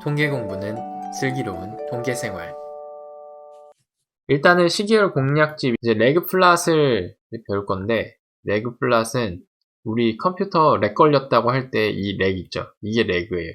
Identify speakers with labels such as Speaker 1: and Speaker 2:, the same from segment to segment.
Speaker 1: 통계 공부는 슬기로운 통계 생활. 일단은 시계열 공략집 이제 레그 플랫을 배울 건데, 레그 플랫은 우리 컴퓨터 렉 걸렸다고 할 때 이 렉 있죠. 이게 레그예요.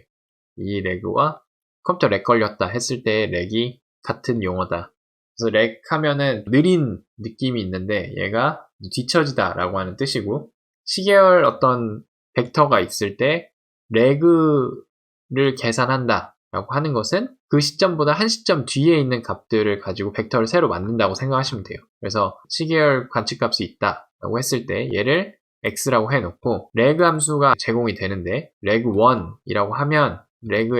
Speaker 1: 이 레그와 컴퓨터 렉 걸렸다 했을 때의 렉이 같은 용어다. 그래서 렉 하면은 느린 느낌이 있는데 얘가 뒤처지다 라고 하는 뜻이고, 시계열 어떤 벡터가 있을 때 레그를 계산한다 라고 하는 것은 그 시점보다 한 시점 뒤에 있는 값들을 가지고 벡터를 새로 만든다고 생각하시면 돼요. 그래서 시계열 관측값이 있다 라고 했을 때 얘를 x라고 해놓고 레그 함수가 제공이 되는데 레그 1이라고 하면 레그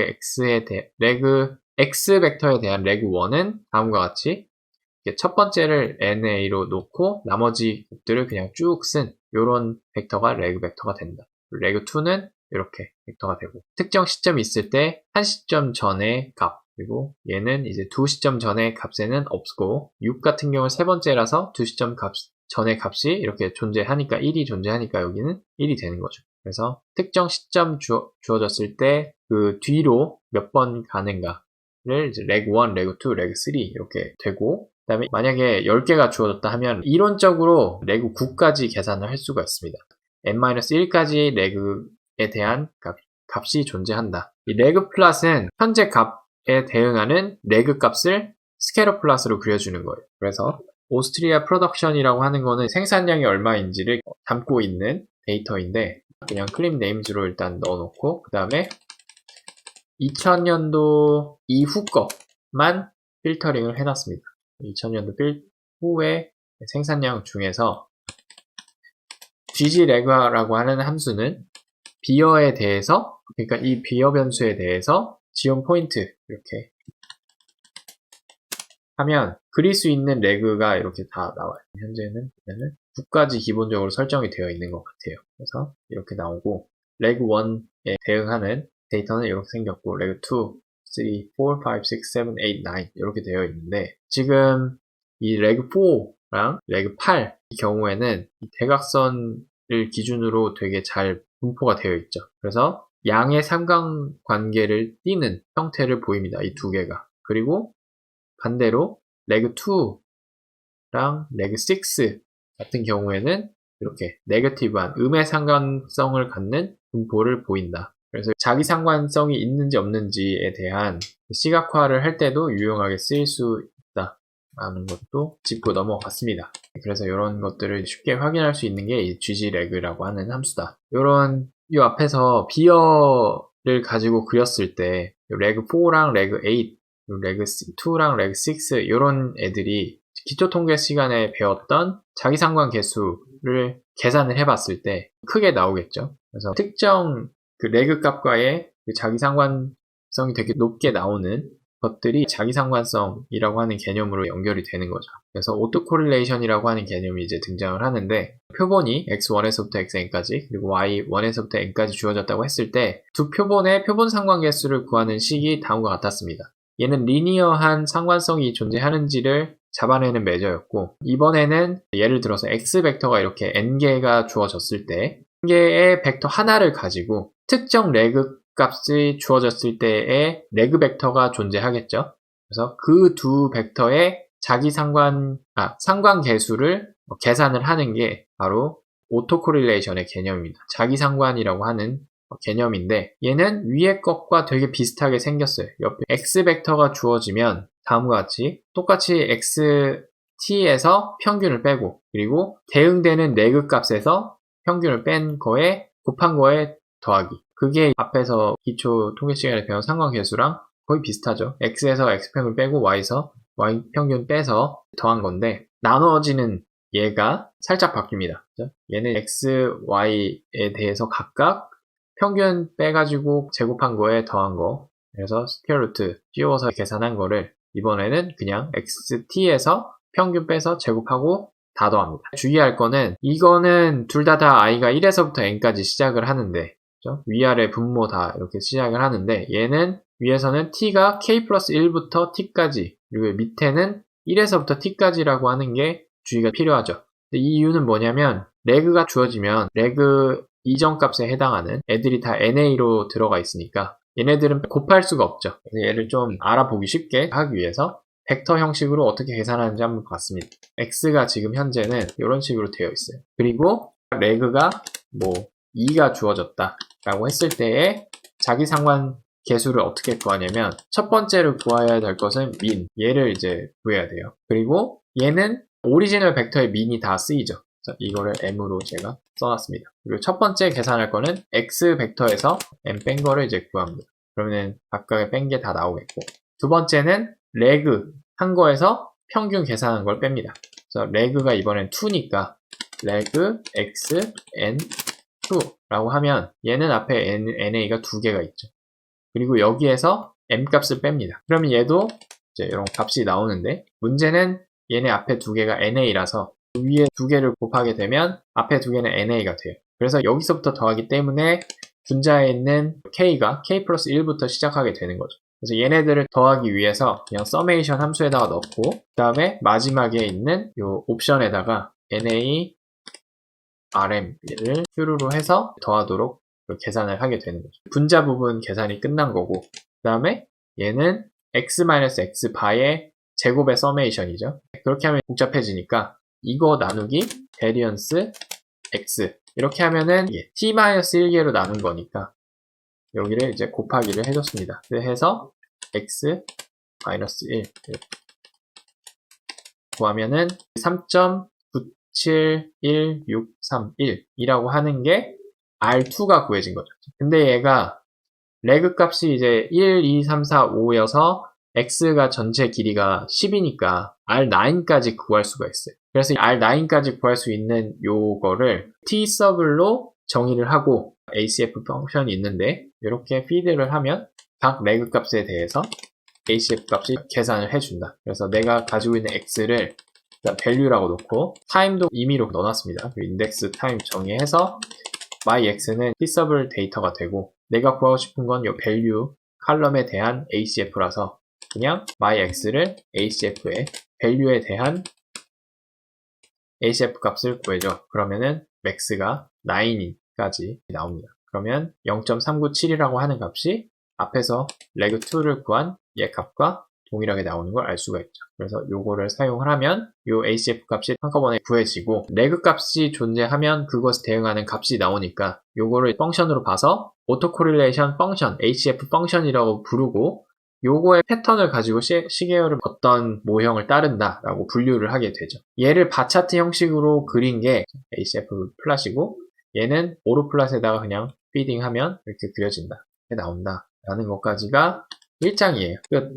Speaker 1: x 벡터에 대한 레그 1은 다음과 같이 첫 번째를 NA로 놓고 나머지 값들을 그냥 쭉 쓴 이런 벡터가 레그 벡터가 된다. 레그 2는 이렇게 벡터가 되고, 특정 시점이 있을 때 한 시점 전의 값, 그리고 얘는 이제 두 시점 전의 값에는 없고, 6 같은 경우는 세 번째라서 두 시점 전의 값이 이렇게 존재하니까 1이 존재하니까 여기는 1이 되는 거죠. 그래서 특정 시점 주어졌을 때 그 뒤로 몇 번 가는가를 이제 레그 1, 레그 2, 레그 3 이렇게 되고, 그 다음에 만약에 10개가 주어졌다 하면 이론적으로 레그 9까지 계산을 할 수가 있습니다. n-1까지 레그에 대한 값이 존재한다. 이 레그 플랫은 현재 값에 대응하는 레그 값을 스케일러 플랫으로 그려주는 거예요. 그래서 오스트리아 프로덕션이라고 하는 거는 생산량이 얼마인지를 담고 있는 데이터인데, 그냥 클립 네임즈로 일단 넣어놓고 그 다음에 2000년도 이후 것만 필터링을 해놨습니다. 2000년도 후의 생산량 중에서 greg라고 하는 함수는 비어에 대해서, 그러니까 이 비어 변수에 대해서 지원 포인트 이렇게 하면 그릴 수 있는 레그가 이렇게 다 나와요. 현재는 9까지 기본적으로 설정이 되어 있는 것 같아요. 그래서 이렇게 나오고, 레그 1에 대응하는 데이터는 이렇게 생겼고, 레그 2, 3, 4, 5, 6, 7, 8, 9 이렇게 되어 있는데, 지금 이 레그 4랑 레그 8 이 경우에는 이 대각선을 기준으로 되게 잘 분포가 되어 있죠. 그래서 양의 상관관계를 띠는 형태를 보입니다. 이 두 개가. 그리고 반대로 레그 2랑 레그 6 같은 경우에는 이렇게 네거티브한 음의 상관성을 갖는 분포를 보인다. 그래서 자기 상관성이 있는지 없는지에 대한 시각화를 할 때도 유용하게 쓰일 수 있다 라는 것도 짚고 넘어갔습니다. 그래서 이런 것들을 쉽게 확인할 수 있는 게 이 ggreg라고 하는 함수다. 이 앞에서 비어를 가지고 그렸을 때 레그 4랑 레그 8, 레그 2랑 레그 6 이런 애들이 기초 통계 시간에 배웠던 자기상관 계수를 계산을 해봤을 때 크게 나오겠죠. 그래서 특정 그 레그 값과의 그 자기상관성이 되게 높게 나오는 것들이 자기상관성이라고 하는 개념으로 연결이 되는 거죠. 그래서 오토코릴레이션이라고 하는 개념이 이제 등장을 하는데, 표본이 x1에서부터 xn까지 그리고 y1에서부터 n까지 주어졌다고 했을 때 두 표본의 표본 상관계수를 구하는 식이 다음과 같았습니다. 얘는 리니어한 상관성이 존재하는지를 잡아내는 메저였고, 이번에는 예를 들어서 x 벡터가 이렇게 n개가 주어졌을 때 n개의 벡터 하나를 가지고 특정 레그 값이 주어졌을 때의 레그 벡터가 존재하겠죠. 그래서 그 두 벡터의 상관계수를 계산을 하는 게 바로 오토코릴레이션의 개념입니다. 자기상관이라고 하는 개념인데, 얘는 위의 것과 되게 비슷하게 생겼어요. 옆에 x 벡터가 주어지면 다음과 같이 똑같이 xt에서 평균을 빼고, 그리고 대응되는 레그 값에서 평균을 뺀 거에 곱한 거에 더하기. 그게 앞에서 기초 통계 시간에 배운 상관계수랑 거의 비슷하죠. x에서 x평균 빼고 y에서 y평균 빼서 더한 건데, 나눠지는 얘가 살짝 바뀝니다. 그렇죠? 얘는 x, y에 대해서 각각 평균 빼가지고 제곱한 거에 더한 거, 그래서 스퀘어 루트 씌워서 계산한 거를 이번에는 그냥 xt에서 평균 빼서 제곱하고 다 더합니다. 주의할 거는, 이거는 둘 다 i가 1에서부터 n까지 시작을 하는데, 그렇죠? 위아래 분모 다 이렇게 시작을 하는데, 얘는 위에서는 t가 k 플러스 1부터 t까지, 그리고 밑에는 1에서부터 t까지라고 하는 게 주의가 필요하죠. 이 이유는 뭐냐면, 레그가 주어지면 레그 이전 값에 해당하는 애들이 다 NA로 들어가 있으니까 얘네들은 곱할 수가 없죠. 그래서 얘를 좀 알아보기 쉽게 하기 위해서 벡터 형식으로 어떻게 계산하는지 한번 봤습니다. x가 지금 현재는 이런 식으로 되어 있어요. 그리고 레그가 뭐 2가 주어졌다 라고 했을 때에 자기 상관 개수를 어떻게 구하냐면 첫 번째로 구해야 될 것은 min, 얘를 이제 구해야 돼요. 그리고 얘는 오리지널 벡터의 min이 다 쓰이죠. 그래서 이거를 m으로 제가 써놨습니다. 그리고 첫 번째 계산할 거는 x 벡터에서 m 뺀 거를 이제 구합니다. 그러면 각각의 뺀 게 다 나오겠고, 두 번째는 레그 한 거에서 평균 계산한 걸 뺍니다. 그래서 레그가 이번엔 2니까 레그 x n 2라고 하면 얘는 앞에 na가 두 개가 있죠. 그리고 여기에서 m 값을 뺍니다. 그러면 얘도 이제 이런 값이 나오는데, 문제는 얘네 앞에 두 개가 na라서 위에 두 개를 곱하게 되면 앞에 두 개는 na가 돼요. 그래서 여기서부터 더하기 때문에 분자에 있는 k가 k 플러스 1부터 시작하게 되는 거죠. 그래서 얘네들을 더하기 위해서 그냥 서메이션 함수에다가 넣고, 그 다음에 마지막에 있는 이 옵션에다가 na rm을 슈루로 해서 더하도록 계산을 하게 되는 거죠. 분자 부분 계산이 끝난 거고, 그 다음에 얘는 x-x 바의 제곱의 서메이션이죠. 그렇게 하면 복잡해지니까 이거 나누기 베리언스 x 이렇게 하면은 t-1개로 나눈 거니까 여기를 이제 곱하기를 해줬습니다. 해서 x-1 구하면은 3.971631이라고 하는 게 R2가 구해진 거죠. 근데 얘가 레그 값이 이제 1, 2, 3, 4, 5여서 x가 전체 길이가 10이니까 R9까지 구할 수가 있어요. 그래서 R9까지 구할 수 있는 요거를 T-sub로 정의를 하고 ACF 펑션이 있는데 이렇게 피드를 하면 각 레그 값에 대해서 ACF 값이 계산을 해준다. 그래서 내가 가지고 있는 x를 value라고 놓고 time도 임의로 넣어놨습니다. 인덱스 타임 정의해서 myx는 T-sub을 데이터가 되고 내가 구하고 싶은 건 이 value 칼럼에 대한 ACF라서 그냥 myx를 ACF의 value에 대한 ACF 값을 구해줘. 그러면은 max가 9까지 나옵니다. 그러면 0.397이라고 하는 값이 앞에서 leg2를 구한 얘 값과 동일하게 나오는 걸 알 수가 있죠. 그래서 요거를 사용을 하면 요 ACF 값이 한꺼번에 구해지고 레그 값이 존재하면 그것에 대응하는 값이 나오니까 요거를 펑션으로 봐서 오토코릴레이션 펑션, ACF 펑션이라고 부르고 요거의 패턴을 가지고 시계열을 어떤 모형을 따른다라고 분류를 하게 되죠. 얘를 바차트 형식으로 그린 게 ACF 플랫이고 얘는 오로 플랫에다가 그냥 피딩하면 이렇게 그려진다. 이렇게 나온다. 라는 것까지가 1장이에요. 끝.